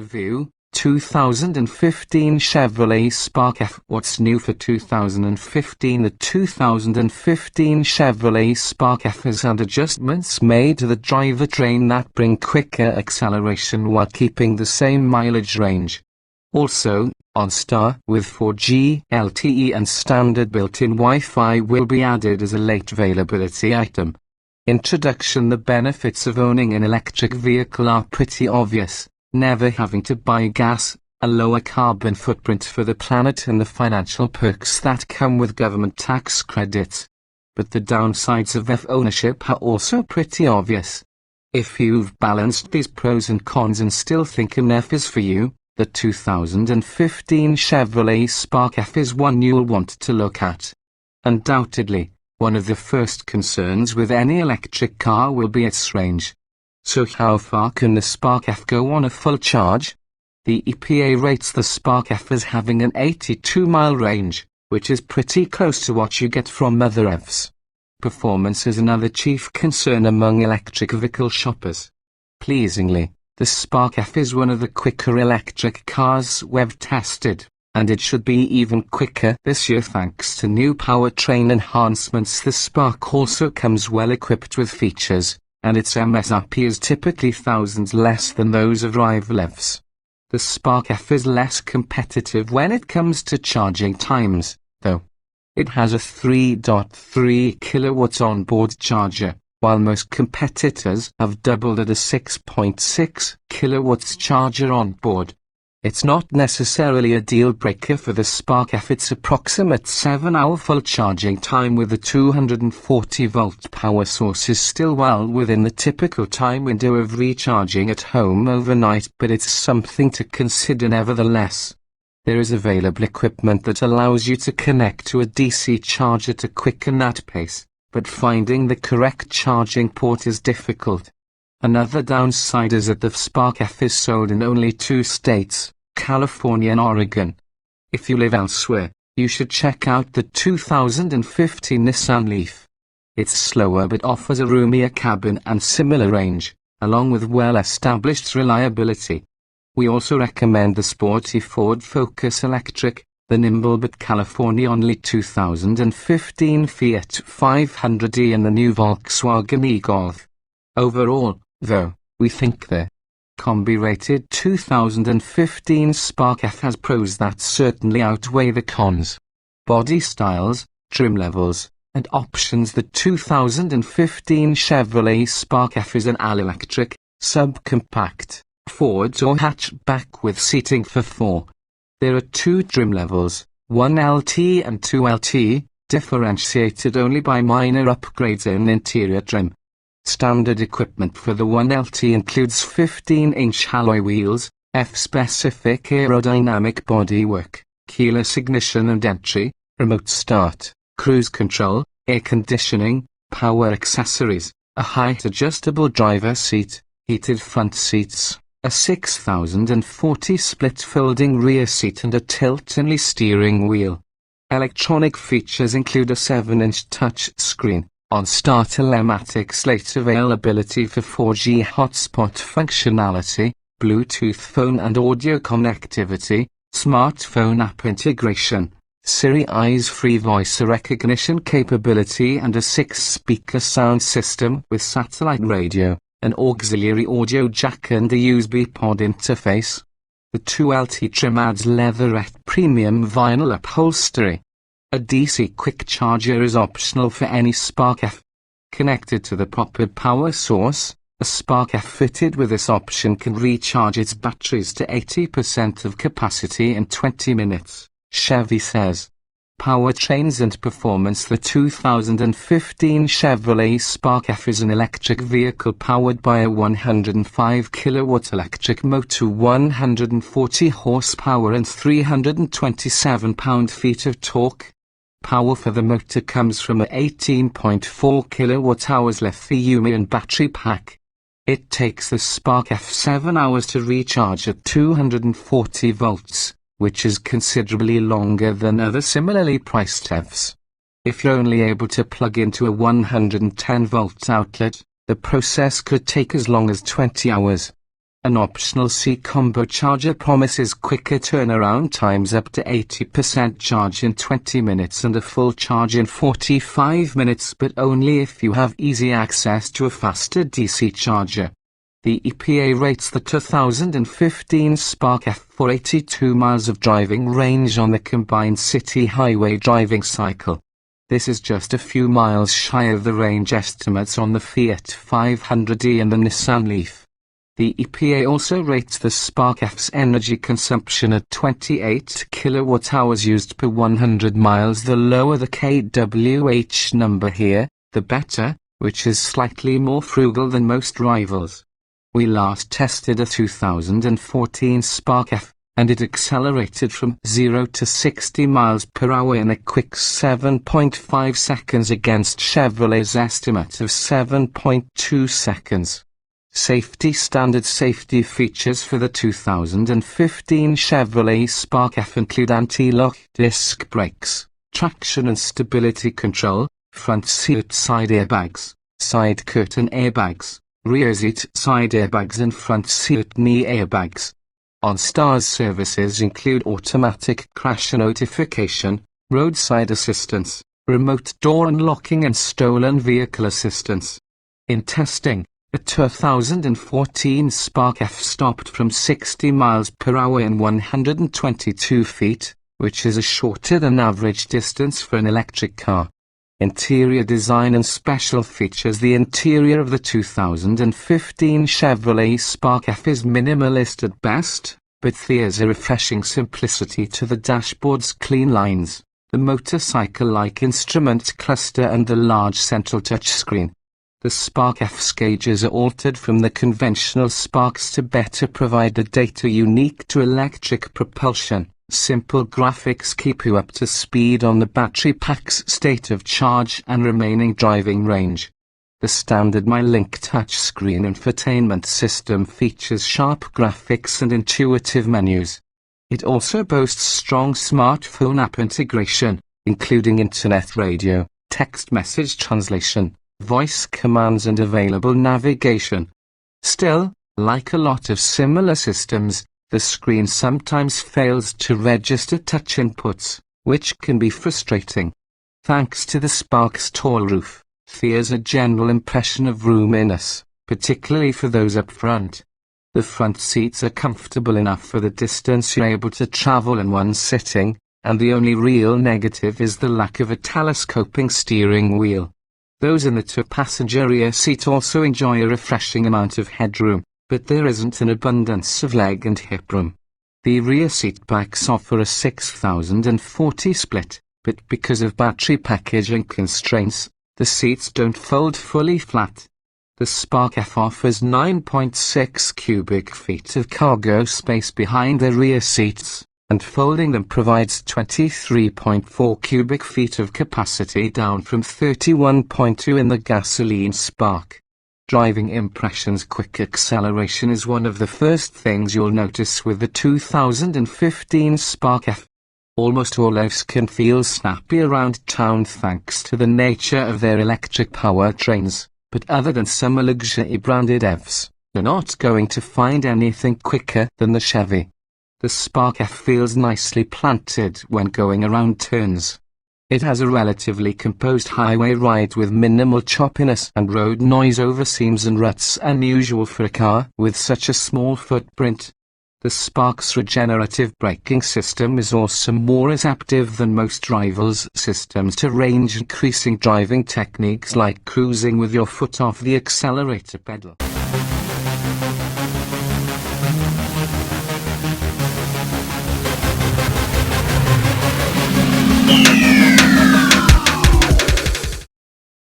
Review, 2015 Chevrolet Spark F. What's new for 2015? The 2015 Chevrolet Spark F has had adjustments made to the drivetrain that bring quicker acceleration while keeping the same mileage range. Also, OnStar with 4G LTE and standard built-in Wi-Fi will be added as a late availability item. Introduction. The benefits of owning an electric vehicle are pretty obvious. Never having to buy gas, a lower carbon footprint for the planet, and the financial perks that come with government tax credits. But the downsides of EV ownership are also pretty obvious. If you've balanced these pros and cons and still think an EV is for you, the 2015 Chevrolet Spark F is one you'll want to look at. Undoubtedly, one of the first concerns with any electric car will be its range. So how far can the Spark F go on a full charge? The EPA rates the Spark F as having an 82-mile range, which is pretty close to what you get from other EVs. Performance is another chief concern among electric vehicle shoppers. Pleasingly, the Spark F is one of the quicker electric cars we've tested, and it should be even quicker this year thanks to new powertrain enhancements. The Spark also comes well equipped with features, and its MSRP is typically thousands less than those of rival EVs. The Spark F is less competitive when it comes to charging times, though. It has a 3.3 kilowatts onboard charger, while most competitors have doubled at a 6.6 kilowatts charger on board. It's not necessarily a deal breaker for the Spark F. Its approximate 7-hour full charging time with a 240-volt power source is still well within the typical time window of recharging at home overnight, but it's something to consider nevertheless. There is available equipment that allows you to connect to a DC charger to quicken that pace, but finding the correct charging port is difficult. Another downside is that the Spark F is sold in only 2 states, California and Oregon. If you live elsewhere, you should check out the 2015 Nissan Leaf. It's slower but offers a roomier cabin and similar range, along with well-established reliability. We also recommend the sporty Ford Focus Electric, the nimble but California-only 2015 Fiat 500e and the new Volkswagen e-Golf. Overall, though, we think the combi-rated 2015 Spark F has pros that certainly outweigh the cons. Body styles, trim levels, and options. The 2015 Chevrolet Spark F is an all-electric, subcompact, Ford or hatchback with seating for 4. There are 2 trim levels, 1 LT and 2 LT, differentiated only by minor upgrades in interior trim. Standard equipment for the 1LT includes 15-inch alloy wheels, F-specific aerodynamic bodywork, keyless ignition and entry, remote start, cruise control, air conditioning, power accessories, a height-adjustable driver seat, heated front seats, a 6040 split-folding rear seat and a tilt-only steering wheel. Electronic features include a 7-inch touch screen, OnStar telematics, late availability for 4G hotspot functionality, Bluetooth phone and audio connectivity, smartphone app integration, Siri eyes-free voice recognition capability and a 6-speaker sound system with satellite radio, an auxiliary audio jack and a USB pod interface. The 2LT trim adds leatherette premium vinyl upholstery. A DC quick charger is optional for any Spark F. Connected to the proper power source, a Spark F fitted with this option can recharge its batteries to 80% of capacity in 20 minutes, Chevy says. Powertrains and performance. The 2015 Chevrolet Spark F is an electric vehicle powered by a 105 kilowatt electric motor, 140 horsepower and 327 pound-feet of torque. Power for the motor comes from a 18.4 kWh lithium-ion battery pack. It takes the Spark F 7 hours to recharge at 240 volts, which is considerably longer than other similarly priced EVs. If you're only able to plug into a 110 volt outlet, the process could take as long as 20 hours. An optional C-combo charger promises quicker turnaround times up to 80% charge in 20 minutes and a full charge in 45 minutes, but only if you have easy access to a faster DC charger. The EPA rates the 2015 Spark F for 82 miles of driving range on the combined city highway driving cycle. This is just a few miles shy of the range estimates on the Fiat 500e and the Nissan Leaf. The EPA also rates the Spark F's energy consumption at 28 kWh used per 100 miles. The lower the kWh number here, the better, which is slightly more frugal than most rivals. We last tested a 2014 Spark F, and it accelerated from 0 to 60 miles per hour in a quick 7.5 seconds against Chevrolet's estimate of 7.2 seconds. Standard safety features for the 2015 Chevrolet Spark F include anti-lock disc brakes, traction and stability control, front seat side airbags, side curtain airbags, rear seat side airbags and front seat knee airbags. OnStar's services include automatic crash notification, roadside assistance, remote door unlocking and stolen vehicle assistance. In testing, a 2014 Spark F stopped from 60 miles per hour in 122 feet, which is a shorter than average distance for an electric car. Interior design and special features. The interior of the 2015 Chevrolet Spark F is minimalist at best, but there's a refreshing simplicity to the dashboard's clean lines, the motorcycle-like instrument cluster and the large central touchscreen. The Spark F's gauges are altered from the conventional Sparks to better provide the data unique to electric propulsion. Simple graphics keep you up to speed on the battery pack's state of charge and remaining driving range. The standard MyLink touchscreen infotainment system features sharp graphics and intuitive menus. It also boasts strong smartphone app integration, including internet radio, text message translation, voice commands and available navigation. Still, like a lot of similar systems, the screen sometimes fails to register touch inputs, which can be frustrating. Thanks to the Spark's tall roof, there's a general impression of roominess, particularly for those up front. The front seats are comfortable enough for the distance you're able to travel in one sitting, and the only real negative is the lack of a telescoping steering wheel. Those in the two-passenger rear seat also enjoy a refreshing amount of headroom, but there isn't an abundance of leg and hip room. The rear seat backs offer a 6040 split, but because of battery packaging constraints, the seats don't fold fully flat. The Spark F offers 9.6 cubic feet of cargo space behind the rear seats, and folding them provides 23.4 cubic feet of capacity, down from 31.2 in the gasoline Spark. Driving impressions. Quick acceleration is one of the first things you'll notice with the 2015 Spark F. Almost all EVs can feel snappy around town thanks to the nature of their electric powertrains, but other than some luxury branded EVs, you're not going to find anything quicker than the Chevy. The Spark F feels nicely planted when going around turns. It has a relatively composed highway ride with minimal choppiness and road noise over seams and ruts, unusual for a car with such a small footprint. The Spark's regenerative braking system is also more adaptive than most rivals' systems to range-increasing driving techniques like cruising with your foot off the accelerator pedal.